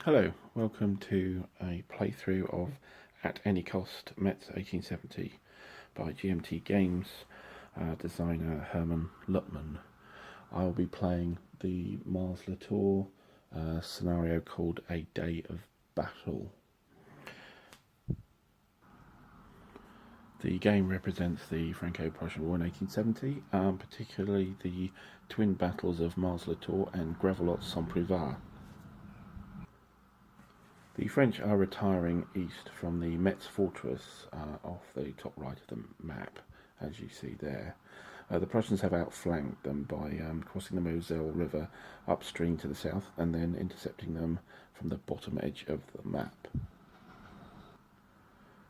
Hello, welcome to a playthrough of At Any Cost Metz 1870 by GMT Games designer Hermann Lutmann. I'll be playing the Mars Latour scenario called A Day of Battle. The game represents the Franco-Prussian War in 1870, particularly the twin battles of Mars Latour and Gravelotte-Saint-Privat. The French are retiring east from the Metz fortress off the top right of the map, as you see there. The Prussians have outflanked them by crossing the Moselle River upstream to the south and then intercepting them from the bottom edge of the map.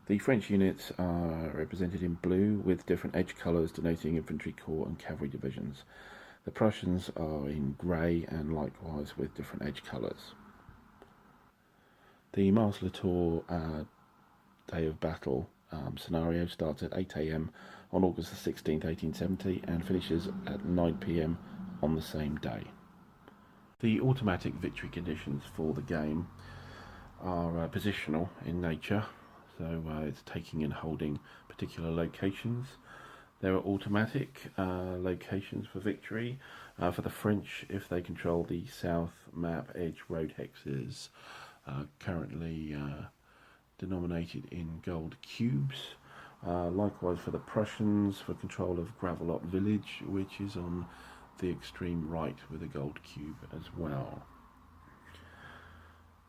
The French units are represented in blue with different edge colours denoting infantry corps and cavalry divisions. The Prussians are in grey and likewise with different edge colours. The Mars Latour Day of Battle scenario starts at 8 AM on August the 16th, 1870 and finishes at 9 PM on the same day. The automatic victory conditions for the game are positional in nature, so it's taking and holding particular locations. There are automatic locations for victory. For the French, if they control the south map edge road hexes, currently denominated in gold cubes. Likewise for the Prussians, for control of Gravelotte village, which is on the extreme right with a gold cube as well.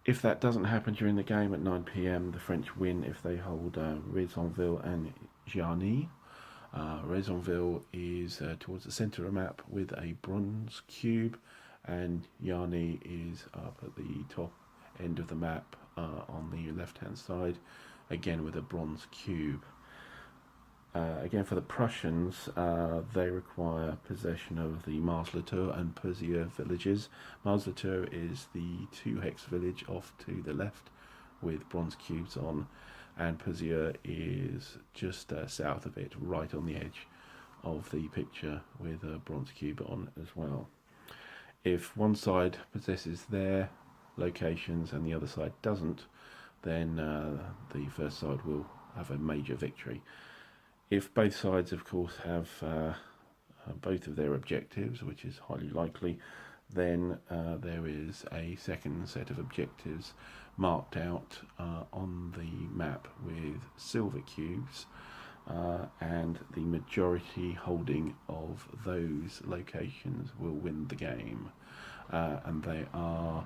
If that doesn't happen during the game at 9 PM, the French win if they hold Raisonville and Giarny. Raisonville is towards the centre of the map with a bronze cube, and Giarny is up at the top end of the map on the left hand side, again with a bronze cube. Again for the Prussians, they require possession of the Mars Latour and Perzier villages. Mars Latour is the 2-hex village off to the left with bronze cubes on, and Perzier is just south of it, right on the edge of the picture with a bronze cube on as well. If one side possesses their locations and the other side doesn't, then the first side will have a major victory. If both sides of course have both of their objectives, which is highly likely, then there is a second set of objectives marked out on the map with silver cubes, and the majority holding of those locations will win the game. And they are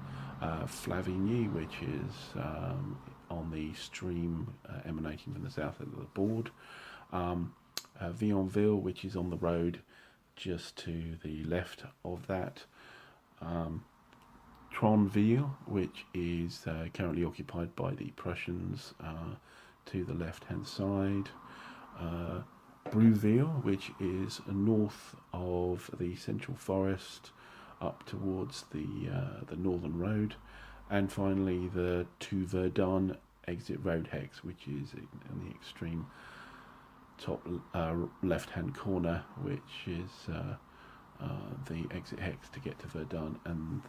Flavigny, which is on the stream emanating from the south of the board, Vionville, which is on the road just to the left of that, Tronville, which is currently occupied by the Prussians to the left hand side, Brouville, which is north of the central forest up towards the northern road, and finally the to Verdun exit road hex, which is in the extreme top left hand corner, which is the exit hex to get to Verdun, and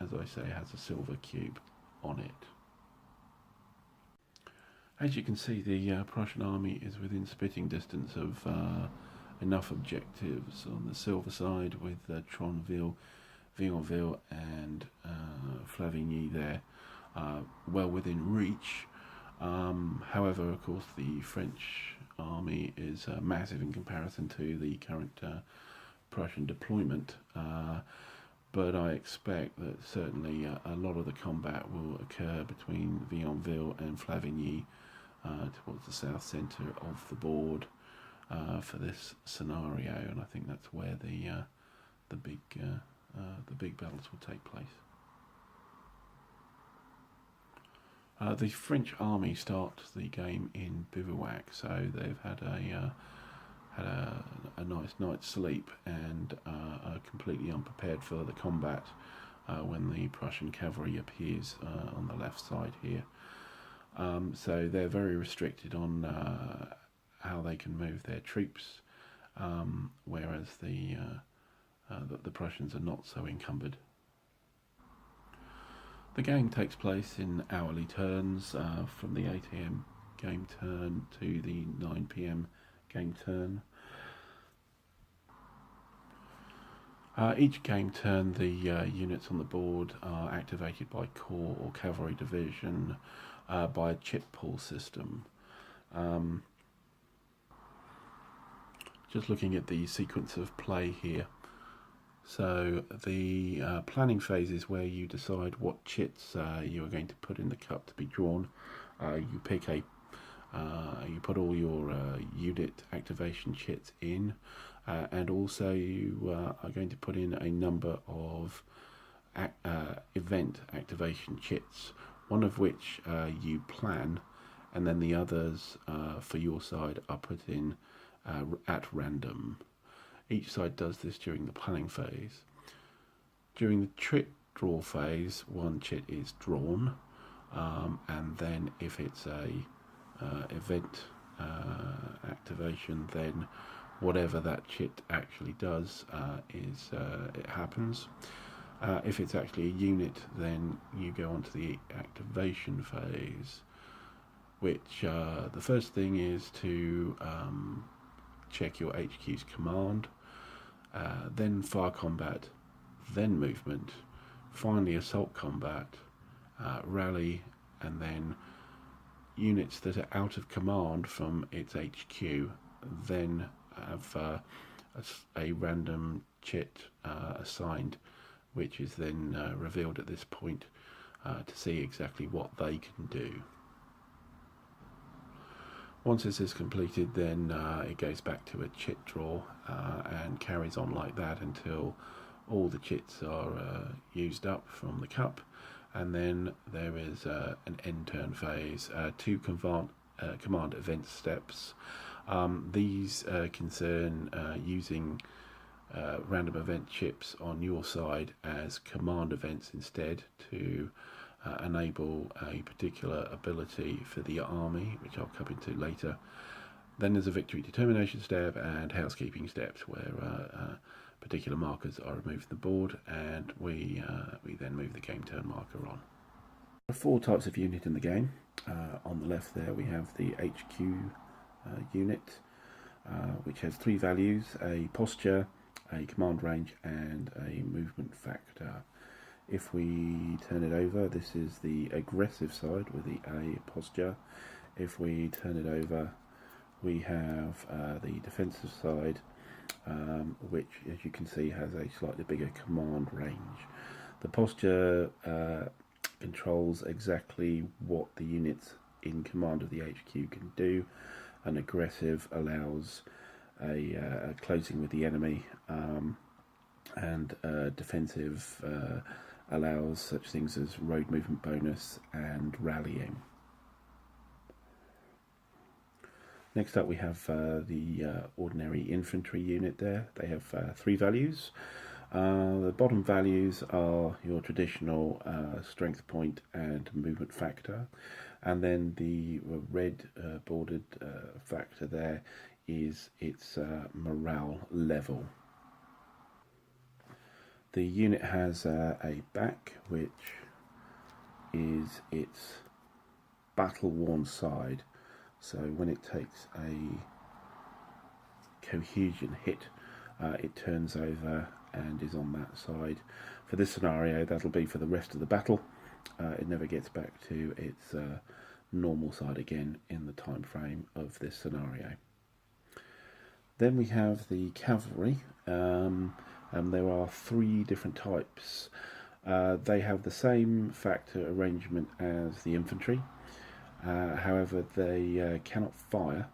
as I say, has a silver cube on it. As you can see, the Prussian army is within spitting distance of enough objectives on the silver side with Tronville, Vionville and Flavigny there, well within reach. However, of course, the French army is massive in comparison to the current Prussian deployment, but I expect that certainly a lot of the combat will occur between Vionville and Flavigny towards the south centre of the board for this scenario, and I think that's where the big battles will take place. The French army starts the game in bivouac, so they've had a nice night's sleep and are completely unprepared for the combat when the Prussian cavalry appears on the left side here. So they're very restricted on how they can move their troops, whereas the Prussians are not so encumbered. The game takes place in hourly turns from the 8 AM game turn to the 9 PM game turn. Each game turn, the units on the board are activated by corps or cavalry division by a chit pool system. Just looking at the sequence of play here. So the planning phase is where you decide what chits you are going to put in the cup to be drawn. You pick you put all your unit activation chits in, and also you are going to put in a number of event activation chits, one of which you plan, and then the others for your side are put in at random. Each side does this during the planning phase. During the chit draw phase, one chit is drawn, and then if it's a event activation, then whatever that chit actually does it happens. If it's actually a unit, then you go on to the activation phase, which the first thing is to check your HQ's command, then fire combat, then movement, finally assault combat, rally, and then units that are out of command from its HQ then have a random chit assigned, which is then revealed at this point to see exactly what they can do. Once this is completed, then it goes back to a chit draw and carries on like that until all the chits are used up from the cup, and then there is an end turn phase, two command event steps. These concern using random event chips on your side as command events instead to enable a particular ability for the army, which I'll come into later. Then there's a victory determination step and housekeeping steps where particular markers are removed from the board, and we then move the game turn marker on. There are four types of unit in the game. On the left there we have the HQ unit, which has three values: a posture, a command range, and a movement factor. If we turn it over, this is the aggressive side with the A posture. If we turn it over, we have the defensive side, which, as you can see, has a slightly bigger command range. The posture controls exactly what the units in command of the HQ can do. An aggressive allows a closing with the enemy, and defensive allows such things as road movement bonus and rallying. Next up we have the ordinary infantry unit there. They have three values. The bottom values are your traditional strength point and movement factor, and then the red bordered factor there is its morale level. The unit has a back, which is its battle-worn side. So when it takes a cohesion hit, it turns over and is on that side. For this scenario, that'll be for the rest of the battle. It never gets back to its normal side again in the time frame of this scenario. Then we have the cavalry, and there are three different types. They have the same factor arrangement as the infantry. However, they cannot fire,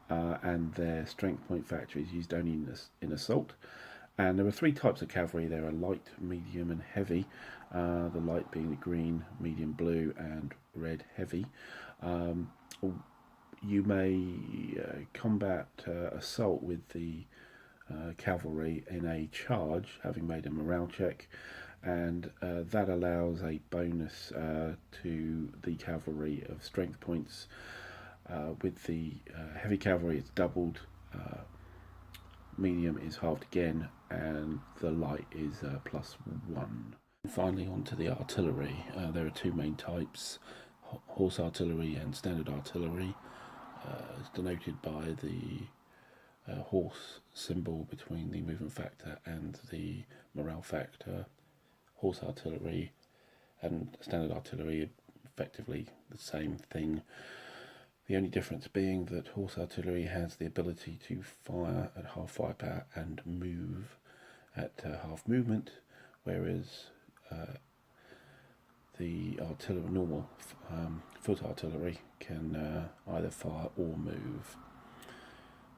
and their strength point factor is used only in assault. And there are three types of cavalry. There are light, medium, and heavy. The light being the green, medium blue, and red heavy. You may combat assault with the cavalry in a charge, having made a morale check, and that allows a bonus to the cavalry of strength points. With the heavy cavalry, it's doubled, medium is halved again, and the light is +1. Finally, on to the artillery. There are two main types, horse artillery and standard artillery. It's denoted by the horse symbol between the movement factor and the morale factor. Horse artillery and standard artillery are effectively the same thing. The only difference being that horse artillery has the ability to fire at half firepower and move at half movement, whereas the normal foot artillery can either fire or move.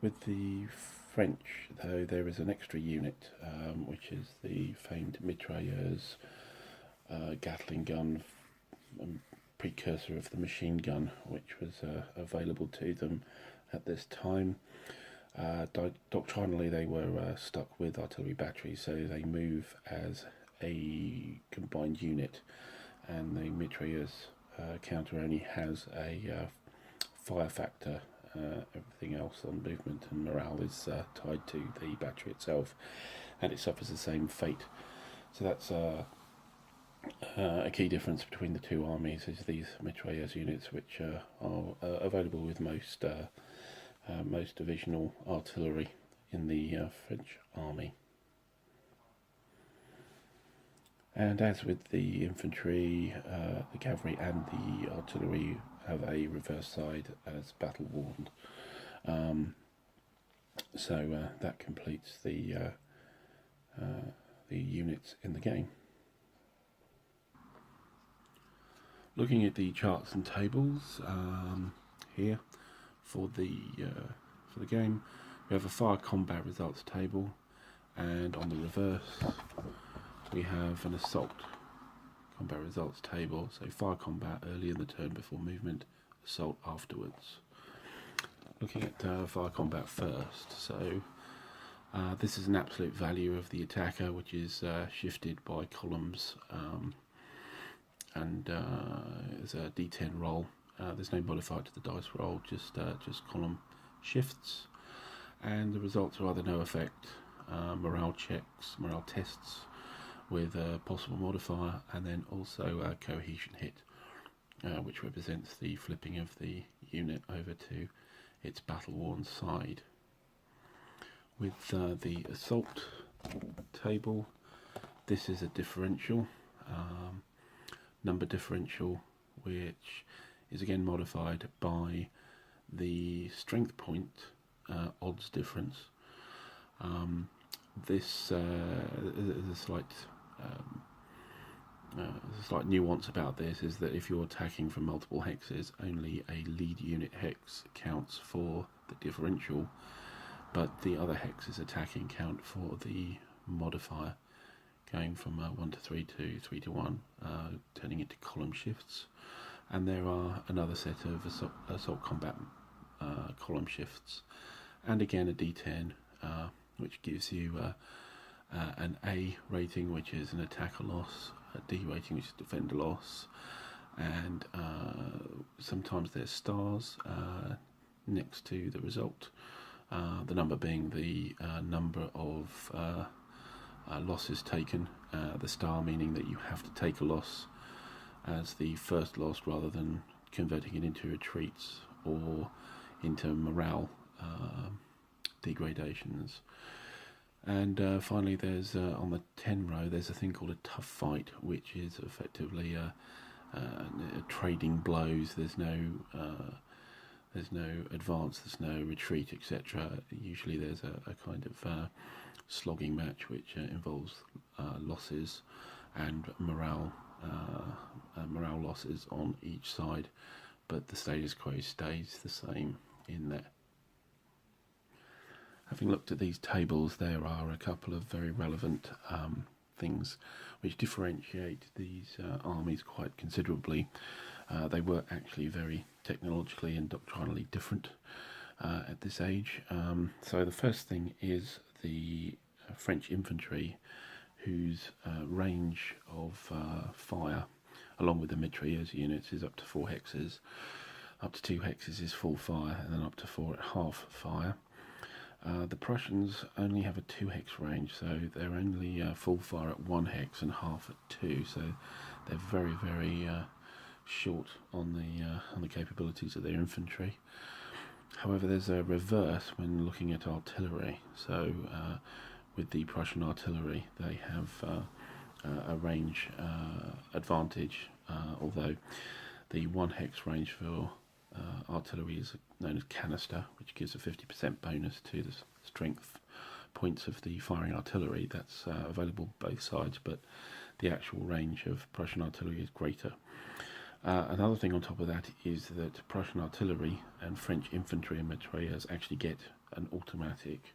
With the French, though, there is an extra unit, which is the famed mitrailleuse Gatling gun, precursor of the machine gun, which was available to them at this time. Doctrinally, they were stuck with artillery batteries, so they move as a combined unit, and the mitrailleuse counter only has a fire factor. Everything else on movement and morale is tied to the battery itself, and it suffers the same fate. So that's a key difference between the two armies, is these mitrailleuse units, which are available with most divisional artillery in the French army. And as with the infantry, the cavalry and the artillery have a reverse side as battle worn. So that completes the units in the game. Looking at the charts and tables here for the game, we have a fire combat results table, and on the reverse we have an assault combat results table. So fire combat early in the turn before movement, assault afterwards. Looking at fire combat first, so this is an absolute value of the attacker, which is shifted by columns, and it's a D10 roll. There's no modifier to the dice roll, just column shifts, and the results are either no effect, morale checks, morale tests with a possible modifier, and then also a cohesion hit, which represents the flipping of the unit over to its battle-worn side. With the assault table, this is a differential, number differential, which is again modified by the strength point odds difference. This is a slight nuance about this, is that if you're attacking from multiple hexes, only a lead unit hex counts for the differential, but the other hexes attacking count for the modifier, going from 1 to 3 to 3 to 1, turning into column shifts. And there are another set of assault combat column shifts, and again a D10, which gives you an A rating, which is an attacker loss, a D rating, which is defender loss, and sometimes there's stars next to the result, the number being the number of losses taken, the star meaning that you have to take a loss as the first loss rather than converting it into retreats or into morale degradations. And finally, there's on the 10 row, there's a thing called a tough fight, which is effectively trading blows. There's no advance, there's no retreat, etc. Usually there's a kind of slogging match, which involves losses and morale losses on each side, but the status quo stays the same in there. Having looked at these tables, there are a couple of very relevant things which differentiate these armies quite considerably. They were actually very technologically and doctrinally different at this age. So the first thing is the French infantry, whose range of fire, along with the mitrailleuse units, is up to 4 hexes. Up to 2 hexes is full fire, and then up to 4 at half fire. The Prussians only have a 2 hex range, so they're only full fire at 1 hex and half at 2, so they're very short on the capabilities of their infantry. However, there's a reverse when looking at artillery. So with the Prussian artillery, they have a range advantage, although the 1 hex range for artillery is known as canister, which gives a 50% bonus to the strength points of the firing artillery. That's available both sides, but the actual range of Prussian artillery is greater. Another thing on top of that is that Prussian artillery and French infantry and mitrailleurs actually get an automatic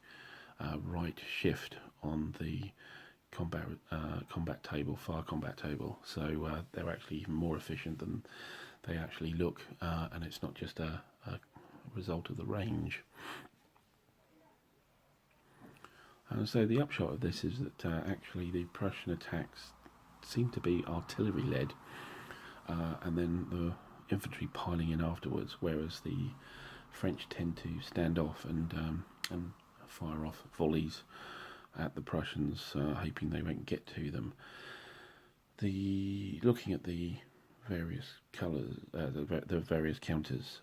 right shift on the combat table, fire combat table, so they're actually even more efficient than they actually look, and it's not just a result of the range. And so the upshot of this is that actually the Prussian attacks seem to be artillery led, and then the infantry piling in afterwards, whereas the French tend to stand off and fire off volleys at the Prussians, hoping they won't get to them. Looking at the various colours, the various counters,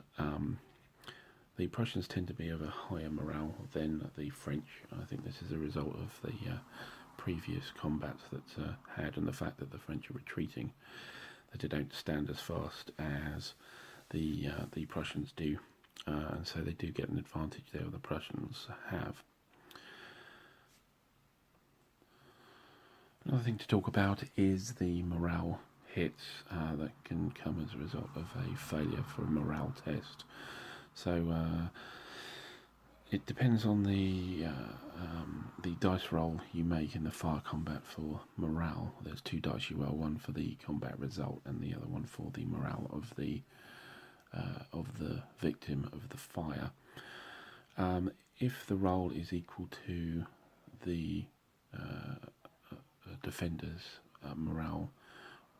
the Prussians tend to be of a higher morale than the French. I think this is a result of the previous combats that had, and the fact that the French are retreating, that they don't stand as fast as the Prussians do, and so they do get an advantage there. The Prussians have. Another thing to talk about is the morale hits that can come as a result of a failure for a morale test. So it depends on the dice roll you make in the fire combat for morale. There's 2 dice you roll, one for the combat result and the other one for the morale of the victim of the fire. If the roll is equal to the defender's morale,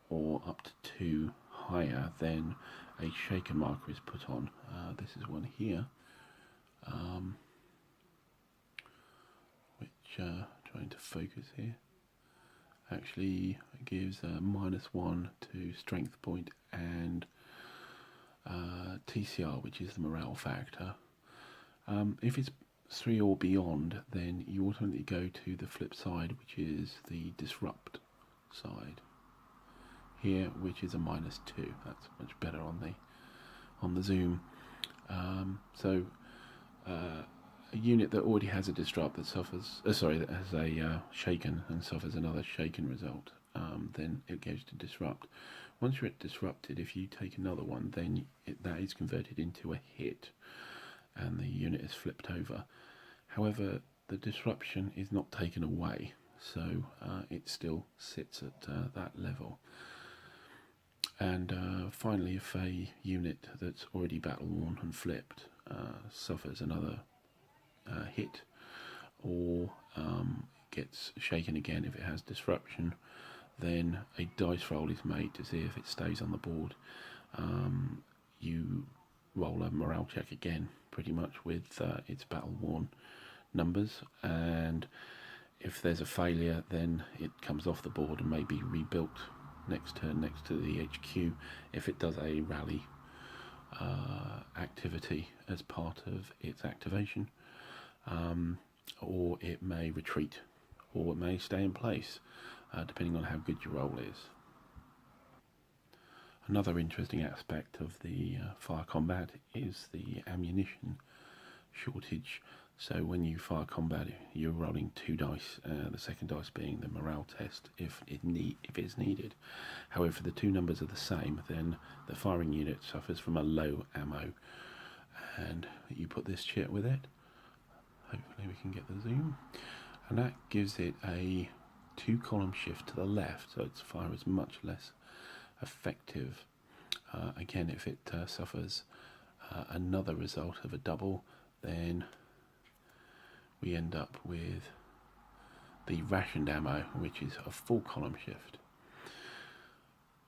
or up to 2 higher, then a shaker marker is put on. This is one here, which trying to focus here, actually gives a -1 to strength point and TCR, which is the morale factor. If it's 3 or beyond, then you automatically go to the flip side, which is the disrupt side here, which is a -2. That's much better on the zoom. So a unit that already has a disrupt that suffers, that has a shaken and suffers another shaken result, then it goes to disrupt. Once you're at disrupted, if you take another one, then that is converted into a hit, and the unit is flipped over. However, the disruption is not taken away, so it still sits at that level. And finally, if a unit that's already battle-worn and flipped suffers another hit, or gets shaken again if it has disruption, then a dice roll is made to see if it stays on the board. You roll a morale check again, pretty much with its battle-worn numbers, and if there's a failure, then it comes off the board and may be rebuilt next turn next to the HQ if it does a rally activity as part of its activation, or it may retreat, or it may stay in place, depending on how good your roll is. Another interesting aspect of the fire combat is the ammunition shortage. So when you fire combat, you're rolling 2 dice, the second dice being the morale test if it's needed. However, if the 2 numbers are the same, then the firing unit suffers from a low ammo, and you put this chit with it. Hopefully we can get the zoom, and that gives it a 2-column shift to the left, so its fire is much less effective. Again, if it suffers another result of a double, then we end up with the rationed ammo, which is a 4-column shift.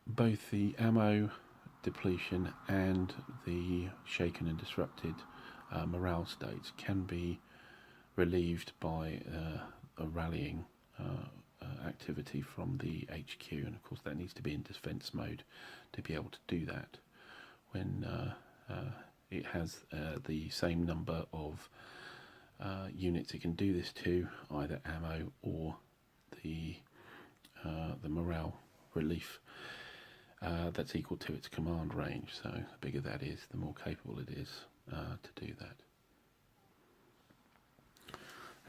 Both the ammo depletion and the shaken and disrupted morale states can be relieved by a rallying activity from the HQ, and of course that needs to be in defence mode to be able to do that. When it has the same number of units it can do this to, either ammo or the morale relief, that's equal to its command range. So the bigger that is, the more capable it is to do that.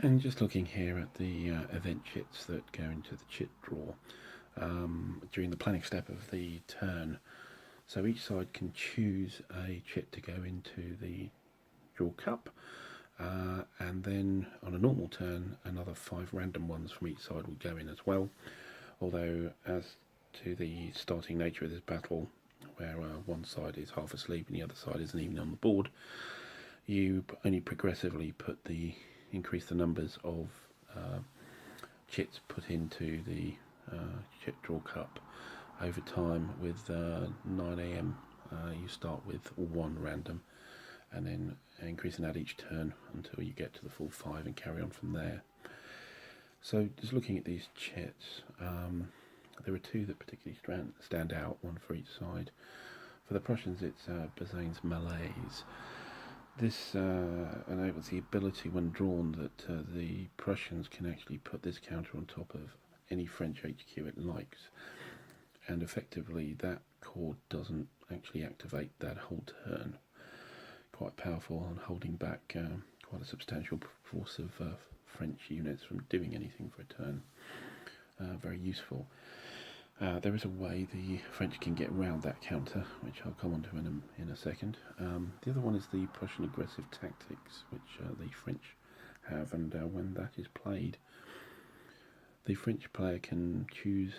And just looking here at the event chits that go into the chit draw during the planning step of the turn. So each side can choose a chit to go into the draw cup, and then on a normal turn another 5 random ones from each side will go in as well. Although as to the starting nature of this battle, where one side is half asleep and the other side isn't even on the board, you only progressively increase the numbers of chits put into the chit draw cup over time. With 9 AM you start with 1 random, and then increasing that each turn until you get to the full 5 and carry on from there. So just looking at these chits, there are 2 that particularly stand out, one for each side. For the Prussians it's Bazain's Malaise. This enables the ability when drawn that the Prussians can actually put this counter on top of any French HQ it likes, and effectively that chord doesn't actually activate that whole turn. Quite powerful, and holding back quite a substantial force of French units from doing anything for a turn. Very useful. There is a way the French can get around that counter, which I'll come on to in a second. The other one is the Prussian aggressive tactics, which the French have, and when that is played, the French player can choose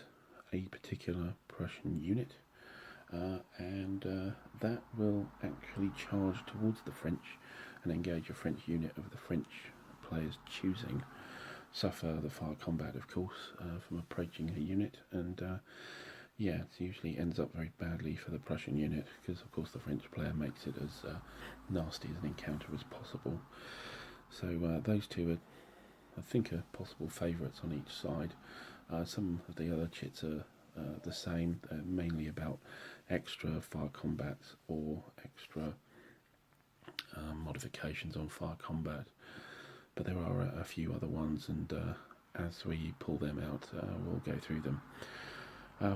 a particular Prussian unit, and that will actually charge towards the French and engage a French unit of the French player's choosing. Suffer the fire combat, of course, from approaching a unit, and yeah, it usually ends up very badly for the Prussian unit, because of course the French player makes it as nasty as an encounter as possible. So those 2 are, I think, are possible favourites on each side. Some of the other chits are the same, mainly about extra fire combats or extra modifications on fire combat. But there are a few other ones, and as we pull them out, we'll go through them.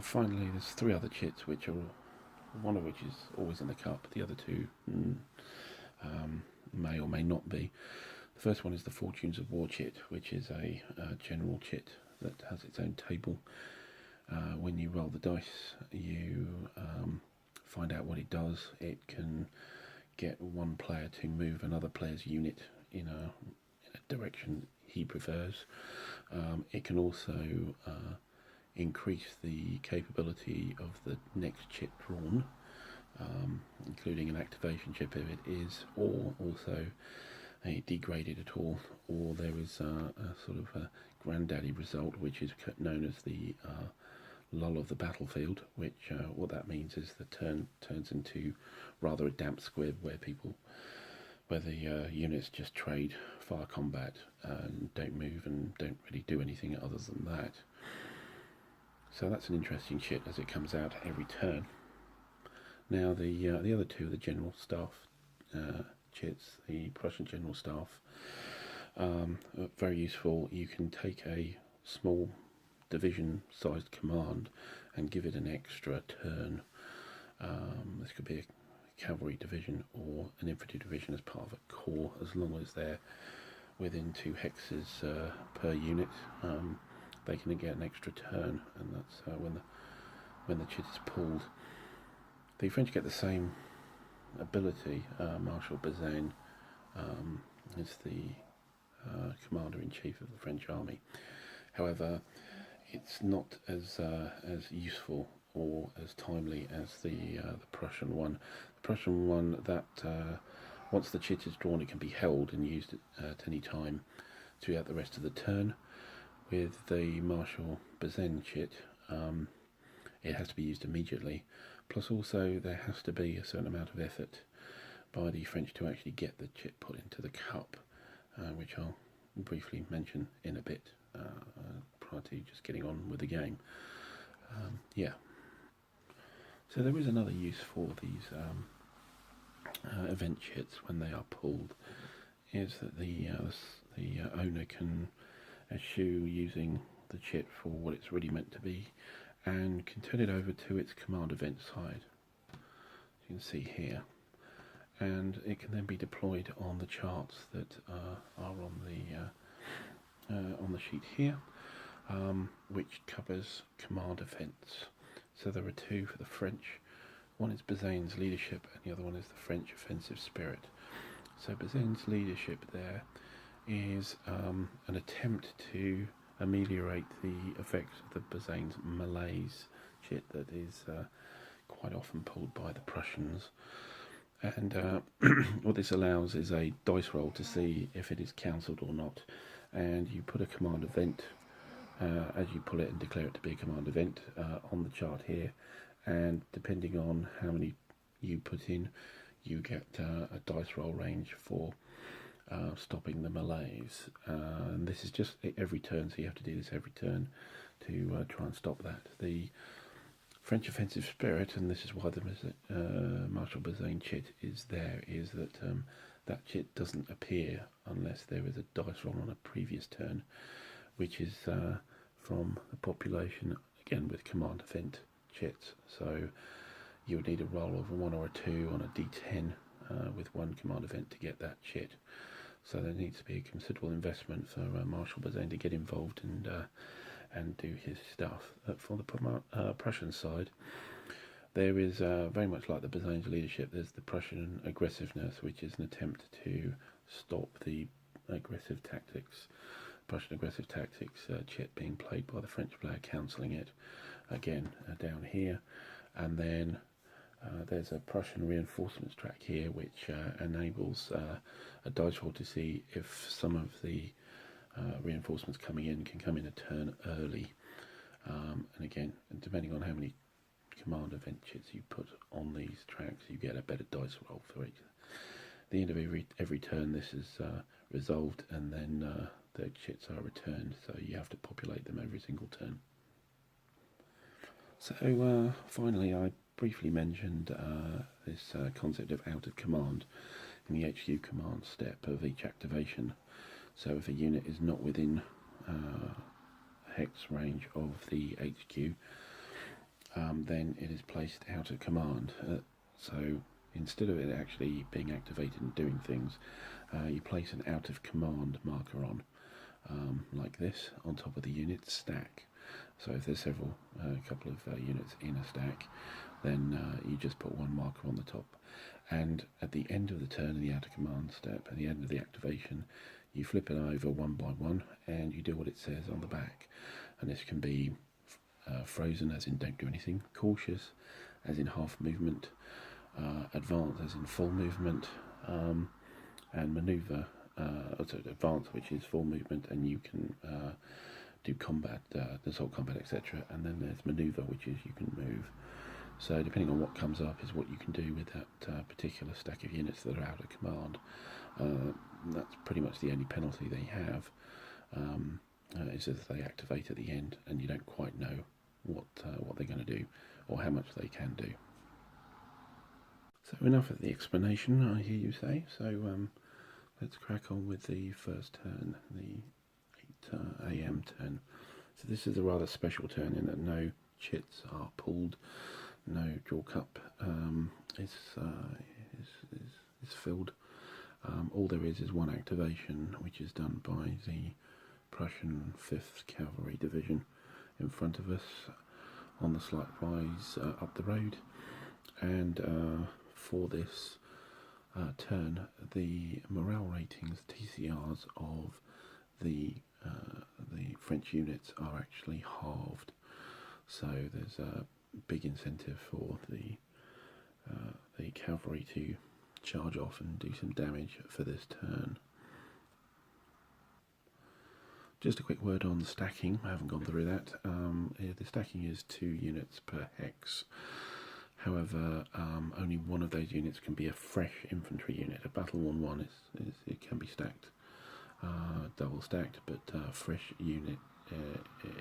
Finally, there's 3 other chits, which are one of which is always in the cup. The other 2 may or may not be. The first one is the Fortunes of War chit, which is a general chit that has its own table. When you roll the dice, you find out what it does. It can get one player to move another player's unit in a direction he prefers. It can also increase the capability of the next chit drawn, including an activation chip if it is, or also a degraded at all, or there is a sort of a granddaddy result, which is known as the lull of the battlefield, which what that means is the turn turns into rather a damp squib where the units just trade fire combat and don't move and don't really do anything other than that. So that's an interesting chit as it comes out every turn. Now the other 2 are the general staff chits, the Prussian general staff. Very useful. You can take a small division-sized command and give it an extra turn. This could be a cavalry division or an infantry division as part of a corps, as long as they're within 2 hexes per unit. They can get an extra turn, and that's when the chit is pulled. The French get the same ability. Marshal Bazaine is the commander-in-chief of the French army. However, it's not as useful or as timely as the Prussian one. The Prussian one, that once the chit is drawn, it can be held and used at any time throughout the rest of the turn. With the Marshal Bazaine chit, it has to be used immediately. Plus also there has to be a certain amount of effort by the French to actually get the chit put into the cup, which I'll briefly mention in a bit prior to just getting on with the game. Yeah. So there is another use for these event chits when they are pulled, is that the owner can eschew using the chit for what it's really meant to be, and can turn it over to its command event side. You can see here, and it can then be deployed on the charts that are on the sheet here, which covers command events. So there are two for the French. One is Bazaine's leadership, and the other one is the French offensive spirit. So Bazaine's leadership there is an attempt to ameliorate the effects of the Bazaine's malaise chit that is quite often pulled by the Prussians. And what this allows is a dice roll to see if it is cancelled or not. And you put a command event as you pull it and declare it to be a command event on the chart here, and depending on how many you put in, you get a dice roll range for stopping the malaise. And this is just every turn, so you have to do this every turn to try and stop that. The French offensive spirit, and this is why the Marshal Bazaine chit is there, is that that chit doesn't appear unless there is a dice roll on a previous turn, which is from the population, again with command event chits. So you would need a roll of a 1 or a 2 on a d10 with one command event to get that chit. So there needs to be a considerable investment for Marshal Bazaine to get involved and do his stuff. For the Prussian side, there is very much like the Bazaine's leadership, there's the Prussian aggressiveness, which is an attempt to stop the aggressive tactics, Prussian aggressive tactics chit being played by the French player, cancelling it again down here. And then there's a Prussian reinforcements track here, which enables a dice roll to see if some of the reinforcements coming in can come in a turn early. And again, depending on how many command event chits you put on these tracks, you get a better dice roll for it. At the end of every turn, this is resolved, and then the chits are returned, so you have to populate them every single turn. So finally, I briefly mentioned this concept of out of command in the HQ command step of each activation. So if a unit is not within hex range of the HQ, then it is placed out of command. So instead of it actually being activated and doing things, you place an out of command marker on, like this, on top of the unit stack. So if there's a couple of units in a stack, then you just put one marker on the top. And at the end of the turn, in the out of command step, at the end of the activation, you flip it over one by one, and you do what it says on the back. And this can be frozen, as in don't do anything, cautious, as in half movement, advance, as in full movement, and manoeuvre, so advance, which is full movement, and you can do combat, assault combat, etc. And then there's manoeuvre, which is you can move. So depending on what comes up is what you can do with that particular stack of units that are out of command. That's pretty much the only penalty they have, is if they activate at the end and you don't quite know what they're going to do or how much they can do. So enough of the explanation, I hear you say. So let's crack on with the first turn, the 8 AM turn. So this is a rather special turn in that no chits are pulled, no draw cup is filled. All there is one activation, which is done by the Prussian 5th Cavalry Division in front of us on the slight rise up the road. And for this turn, the morale ratings, TCRs, of the French units are actually halved. So there's a big incentive for the cavalry to charge off and do some damage for this turn. Just a quick word on the stacking. I haven't gone through that. The stacking is 2 units per hex. However, only one of those units can be a fresh infantry unit. A battle-worn one it can be stacked double stacked, but fresh unit,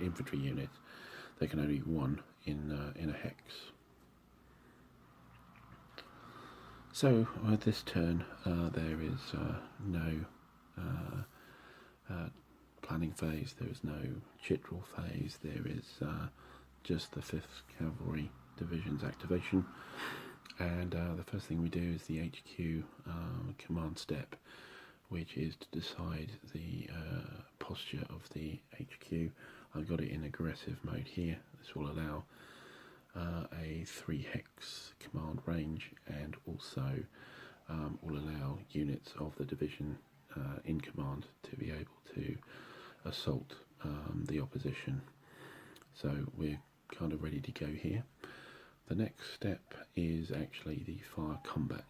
infantry units, they can only be one in a hex. So with this turn, there is no planning phase, there is no chit roll phase, there is just the 5th Cavalry Division's activation, and the first thing we do is the HQ command step, which is to decide the posture of the HQ. I've got it in aggressive mode here. This will allow a 3 hex command range, and also will allow units of the division in command to be able to assault the opposition. So we're kind of ready to go here. The next step is actually the fire combat.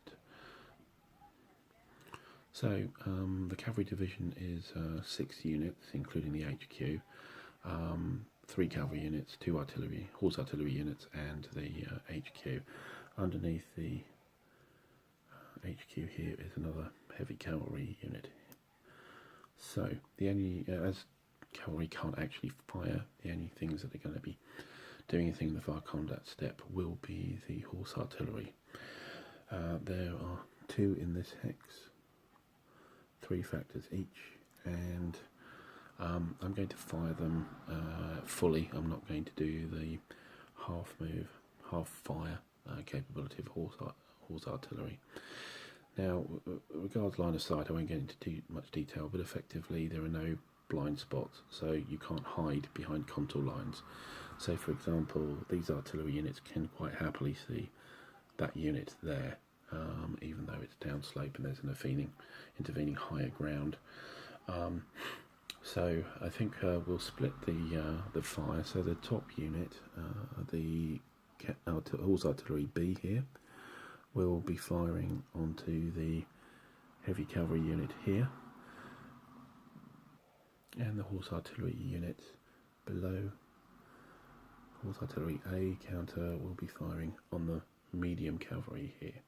So the cavalry division is 6 units, including the HQ, 3 cavalry units, 2 horse artillery units, and the HQ. Underneath the HQ here is another heavy cavalry unit. So the only, as cavalry can't actually fire, the only things that are going to be doing anything in the fire combat step will be the horse artillery. There are 2 in this hex, 3 factors each, and I'm going to fire them fully. I'm not going to do the half move, half fire capability of horse artillery. Now, regards line of sight, I won't get into too much detail, but effectively there are no blind spots, so you can't hide behind contour lines. So, for example, these artillery units can quite happily see that unit there, even though it's downslope and there's an intervening higher ground. So I think we'll split the fire. So the top unit, the horse artillery B here, will be firing onto the heavy cavalry unit here, and the horse artillery unit below, horse artillery A counter, will be firing on the medium cavalry here.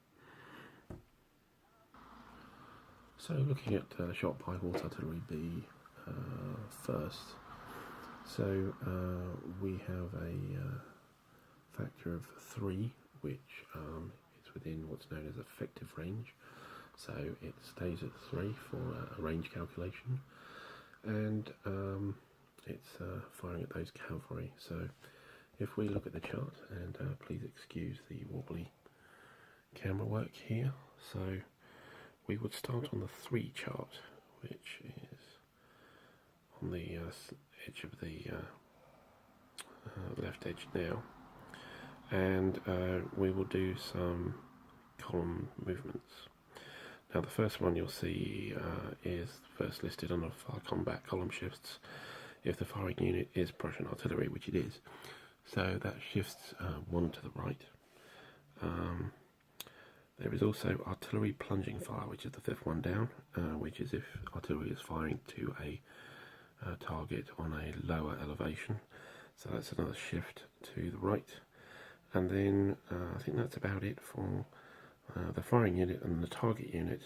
So looking at shot by horse artillery B first, so we have a factor of 3, which is within what's known as effective range, so it stays at 3 for a range calculation, and it's firing at those cavalry. So if we look at the chart, and please excuse the wobbly camera work here, so we would start on the 3 chart, which is on the edge of the left edge now, and we will do some column movements. Now the first one you'll see is first listed on the fire combat column shifts if the firing unit is Prussian artillery, which it is. So that shifts 1 to the right. There is also artillery plunging fire, which is the 5th one down, which is if artillery is firing to a target on a lower elevation. So that's another shift to the right. And then I think that's about it for the firing unit and the target unit.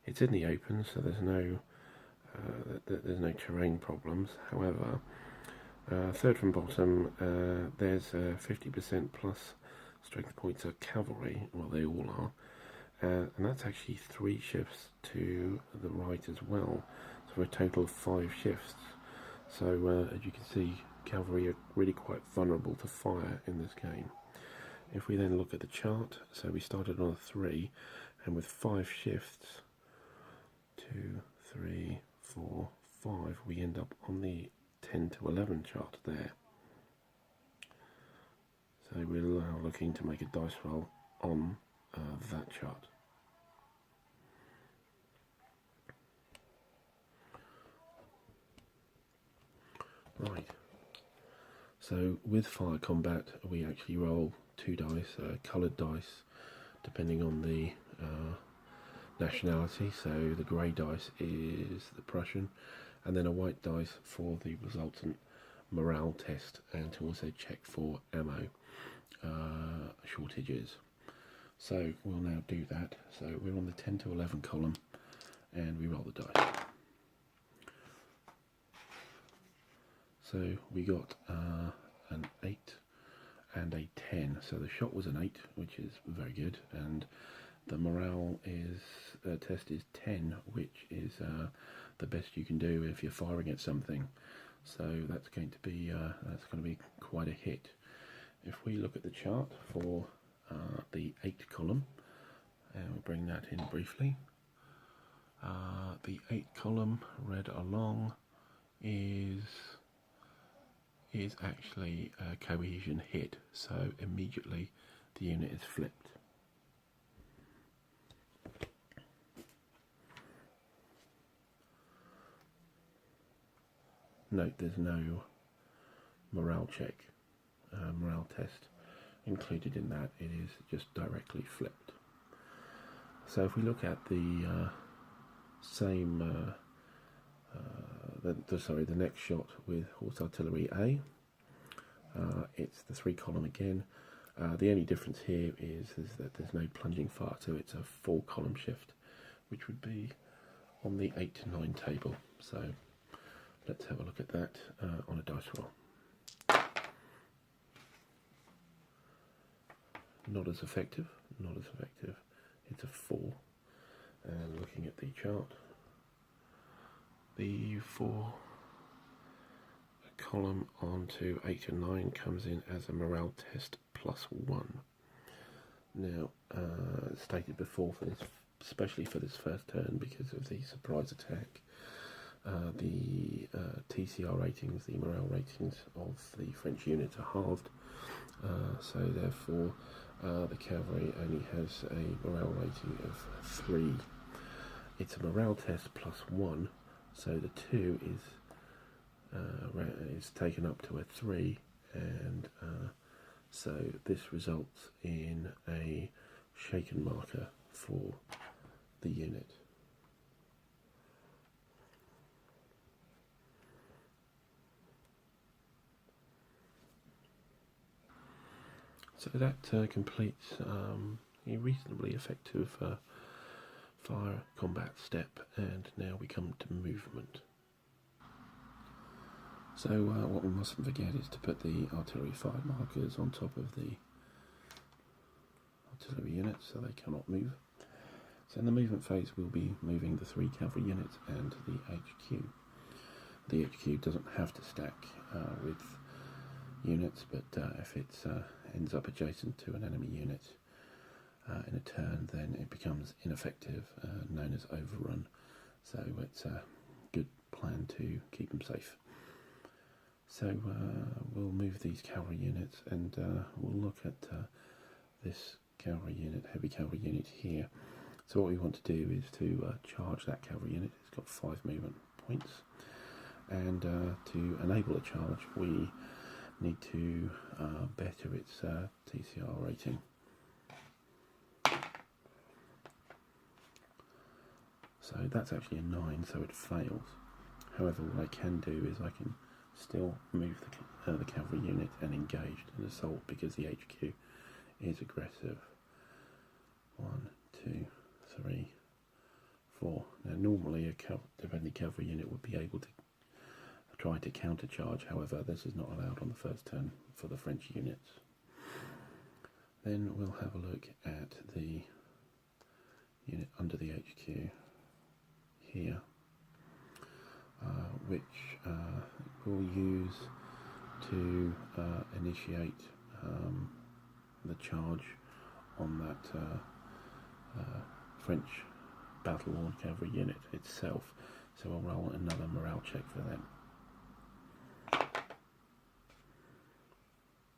It's in the open, so there's no terrain problems. However, 3rd from bottom, there's 50% plus strength points of cavalry. Well, they all are. And that's actually 3 shifts to the right as well, so for a total of 5 shifts. So as you can see, cavalry are really quite vulnerable to fire in this game. If we then look at the chart, so we started on a 3, and with 5 shifts, 2, 3, 4, 5, we end up on the 10 to 11 chart there. So we're now looking to make a dice roll on that chart. Right, so with fire combat we actually roll 2 dice, coloured dice, depending on the nationality. So the grey dice is the Prussian, and then a white dice for the resultant morale test, and to also check for ammo shortages. So we'll now do that. So we're on the 10 to 11 column, and we roll the dice. So we got an 8 and a 10. So the shot was an 8, which is very good, and the morale is test is 10, which is the best you can do if you're firing at something. So that's going to be quite a hit. If we look at the chart for the 8 column, and we'll bring that in briefly. The 8 column read along is actually a cohesion hit, so immediately the unit is flipped. Note there's no morale check, morale test included in that. It is just directly flipped. So if we look at the same, the next shot with Horse Artillery A, it's the 3 column again. The only difference here is that there's no plunging fire, so it's a 4 column shift, which would be on the 8 to 9 table. So let's have a look at that on a dice roll. Not as effective, not as effective. It's a 4. And looking at the chart, the 4 column onto 8 and 9 comes in as a morale test +1. Now, stated before, for this, especially for this first turn, because of the surprise attack, the TCR ratings, the morale ratings of the French units are halved, so therefore the cavalry only has a morale rating of 3. It's a morale test +1, so the 2 is taken up to a 3, and so this results in a shaken marker for the unit. So that completes a reasonably effective fire combat step, and now we come to movement. So what we mustn't forget is to put the artillery fire markers on top of the artillery units so they cannot move. So in the movement phase we'll be moving the 3 cavalry units and the HQ. The HQ doesn't have to stack with units, but if it ends up adjacent to an enemy unit in a turn, then it becomes ineffective, known as overrun. So it's a good plan to keep them safe. So we'll move these cavalry units, and we'll look at this cavalry unit, heavy cavalry unit here. So what we want to do is to charge that cavalry unit. It's got 5 movement points, and to enable a charge we need to better its TCR rating. So that's actually a 9, so it fails. However, what I can do is I can still move the cavalry unit and engage an assault, because the HQ is aggressive. 1, 2, 3, 4. Now normally a defending cavalry unit would be able to try to countercharge, however this is not allowed on the first turn for the French units. Then we'll have a look at the unit under the HQ here, which we'll use to initiate the charge on that French battle-worn cavalry unit itself. So we'll roll another morale check for them.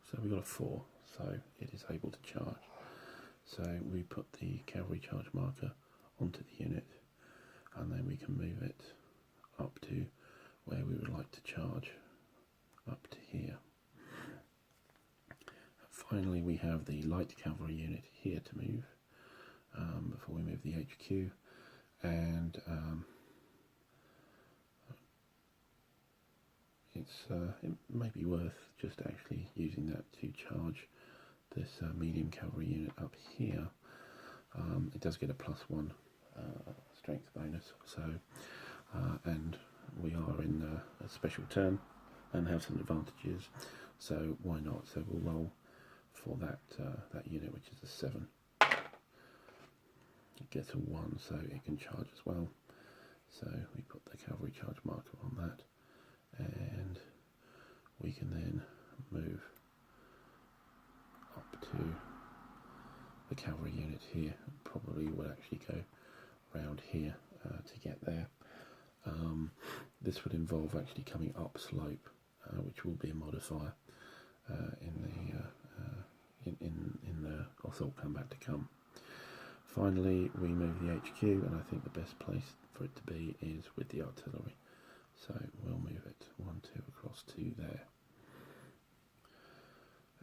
So we got a 4, so it is able to charge. So we put the cavalry charge marker onto the unit, and then we can move it up to where we would like to charge, up to here. And finally we have the light cavalry unit here to move before we move the HQ, and it may be worth just actually using that to charge this medium cavalry unit up here. It does get a +1 strength bonus, so and we are in a special turn, and have some advantages. So why not? So we'll roll for that that unit, which is a 7. It gets a 1, so it can charge as well. So we put the cavalry charge marker on that, and we can then move up to the cavalry unit here. Probably will actually go round here to get there. This would involve actually coming up slope, which will be a modifier in the assault combat to come. Finally, we move the HQ, and I think the best place for it to be is with the artillery. So we'll move it 1, 2 across to there.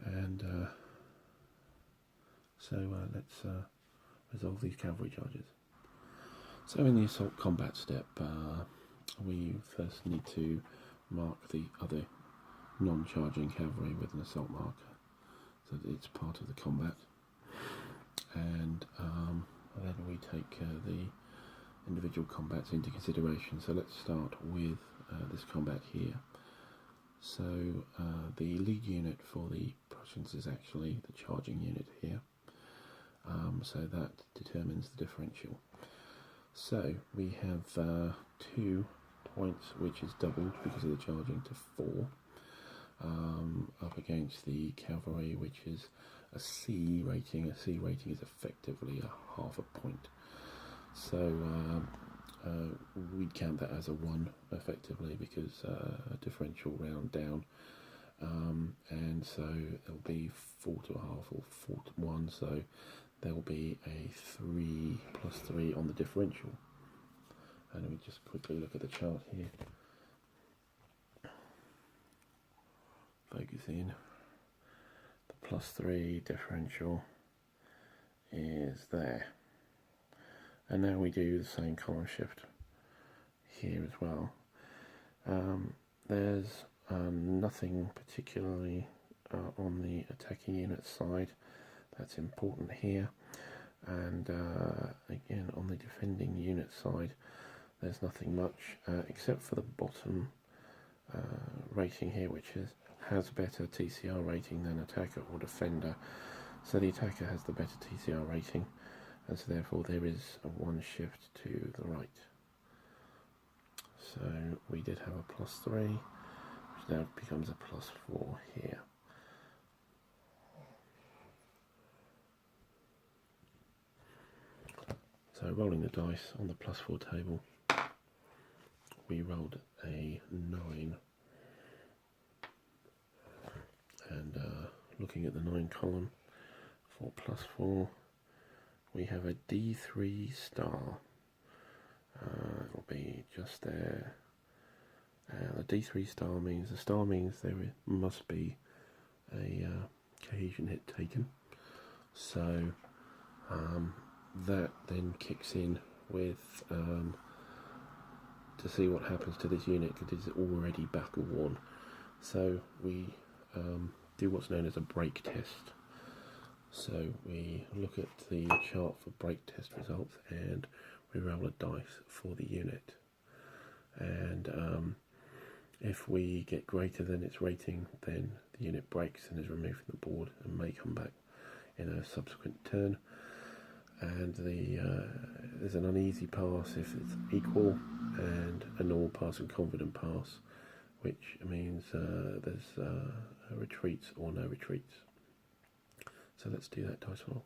And let's resolve these cavalry charges. So in the assault combat step, we first need to mark the other non-charging cavalry with an assault marker, so that it's part of the combat. And then we take the individual combats into consideration. So let's start with this combat here. So the lead unit for the Prussians is actually the charging unit here. So that determines the differential. So we have 2 points, which is doubled because of the charging, to 4, up against the cavalry, which is a C rating. A C rating is effectively a half a point. So we'd count that as a 1 effectively, because a differential round down, and so it'll be 4 to a half or 4 to 1. So there'll be a 3 plus 3 on the differential. And we just quickly look at the chart here. Focus in. The plus 3 differential is there. And now we do the same column shift here as well. There's nothing particularly on the attacking unit side that's important here, and again on the defending unit side there's nothing much except for the bottom rating here, which has better TCR rating than attacker or defender. So the attacker has the better TCR rating, and so therefore there is a 1 shift to the right. So we did have a plus 3, which now becomes a plus 4 here. So rolling the dice on the plus 4 table, we rolled a 9, and looking at the 9 column for plus 4, we have a D3 star. It'll be just there. The D3 star means there must be a cohesion hit taken. So that then kicks in with to see what happens to this unit, because it's already battle worn. So we do what's known as a break test. So we look at the chart for break test results, and we roll a dice for the unit. And if we get greater than its rating, then the unit breaks and is removed from the board and may come back in a subsequent turn. And there's an uneasy pass if it's equal, and a normal pass and confident pass, which means there's retreats or no retreats. So let's do that dice roll.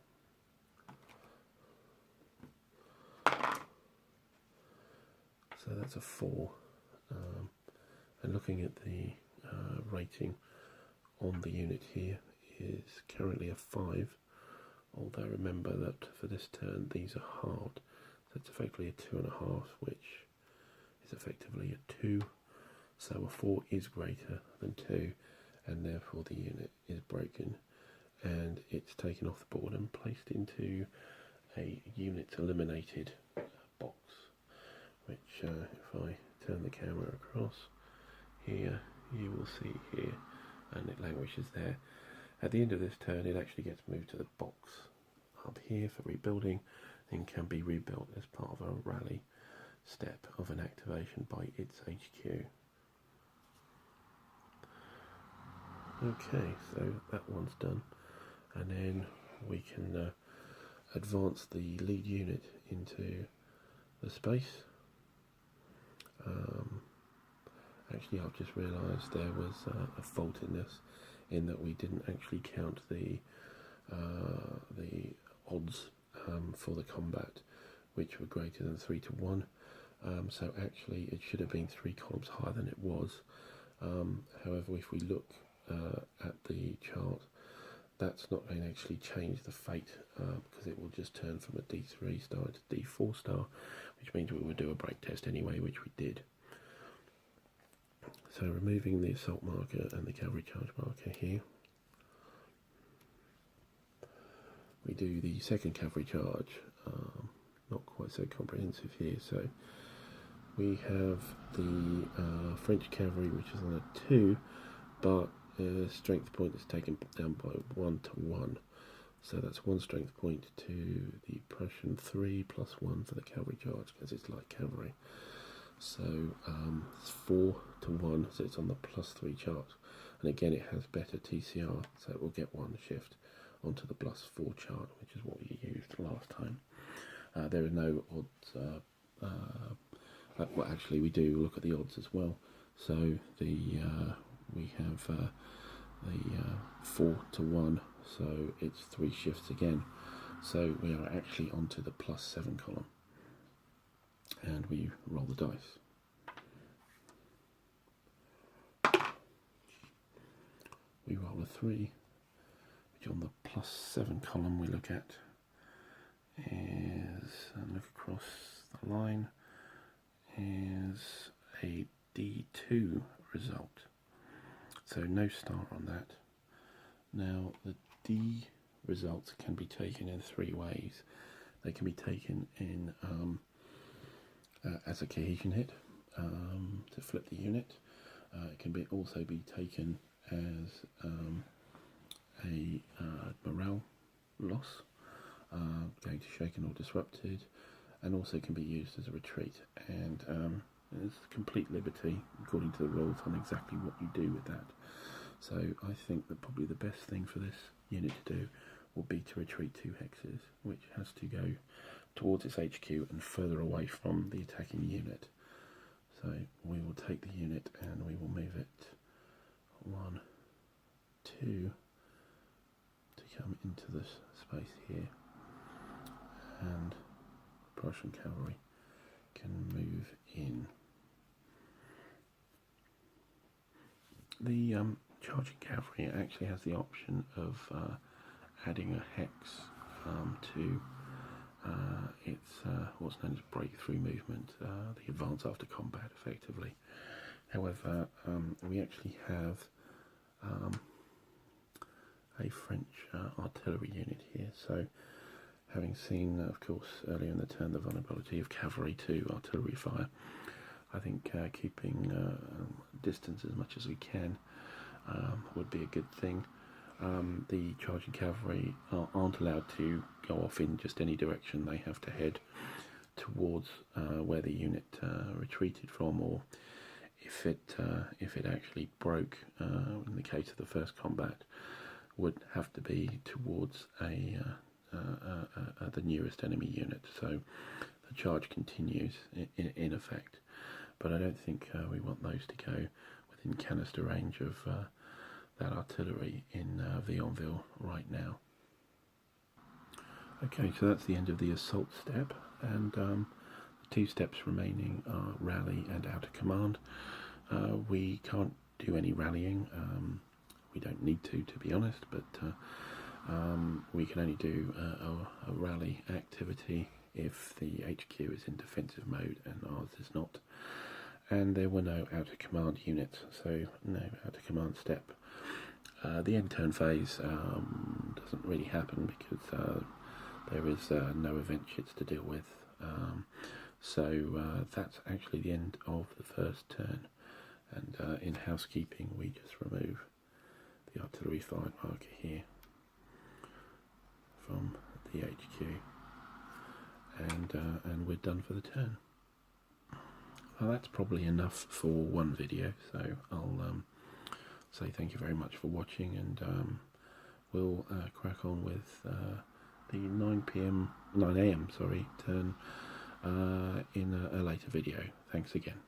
So that's a 4. And looking at the rating on the unit here is currently a 5. Although remember that for this turn these are halved, so it's effectively a 2.5, which is effectively a 2. So a 4 is greater than 2, and therefore the unit is broken, and it's taken off the board and placed into a unit eliminated box, which if I turn the camera across here, you will see here, and it languishes there. At the end of this turn, it actually gets moved to the box up here for rebuilding, and can be rebuilt as part of a rally step of an activation by its HQ. Okay, so that one's done, and then we can advance the lead unit into the space. Actually, I've just realised there was a fault in this, in that we didn't actually count the odds for the combat, which were greater than 3 to 1. So actually, it should have been 3 columns higher than it was. However, if we look at the chart, that's not going to actually change the fate, because it will just turn from a D3 star to D4 star, which means we would do a break test anyway, which we did. So removing the assault marker and the cavalry charge marker here, we do the second cavalry charge, not quite so comprehensive here. So we have the French cavalry, which is on a 2, but strength point is taken down by 1 to 1. So that's 1 strength point to the Prussian 3 plus 1 for the cavalry charge, because it's light cavalry. So it's 4 to 1, so it's on the +3 chart. And again, it has better TCR, so it will get 1 shift onto the +4 chart, which is what we used last time. There are no odds. Well, actually, we do look at the odds as well. So we have the 4 to 1, so it's 3 shifts again. So we are actually onto the +7 column. And we roll the dice. We roll a 3, which on the +7 column we look at is, and look across the line, is a D2 result. So no star on that. Now the D results can be taken in 3 ways. They can be taken in as a cohesion hit, to flip the unit. It can also be taken as a morale loss, going to shaken or disrupted, and also can be used as a retreat. And there's complete liberty, according to the rules, on exactly what you do with that. So I think that probably the best thing for this unit to do will be to retreat 2 hexes, which has to go towards its HQ and further away from the attacking unit. So we will take the unit and we will move it 1, 2 to come into this space here, and Prussian cavalry can move in. The charging cavalry actually has the option of adding a hex to its what's known as breakthrough movement, the advance after combat, effectively. However, we actually have a French artillery unit here. So, having seen, of course, earlier in the turn the vulnerability of cavalry to artillery fire, I think keeping distance as much as we can would be a good thing. The charging cavalry aren't allowed to go off in just any direction. They have to head towards where the unit retreated from, or if it actually broke, in the case of the first combat, would have to be towards the nearest enemy unit. So the charge continues in effect, but I don't think we want those to go within canister range of that artillery in Vionville right now. Okay, so that's the end of the assault step, and the 2 steps remaining are rally and outer command. We can't do any rallying. We don't need to be honest, but we can only do a rally activity if the HQ is in defensive mode and ours is not. And there were no outer command units, so no outer command step. The end turn phase doesn't really happen because there is no event chits to deal with. So that's actually the end of the first turn. And in housekeeping, we just remove the artillery fire marker here from the HQ, and we're done for the turn. Well, that's probably enough for one video, so I'll say thank you very much for watching, and we'll crack on with the 9 a.m. sorry, turn in a later video. Thanks again.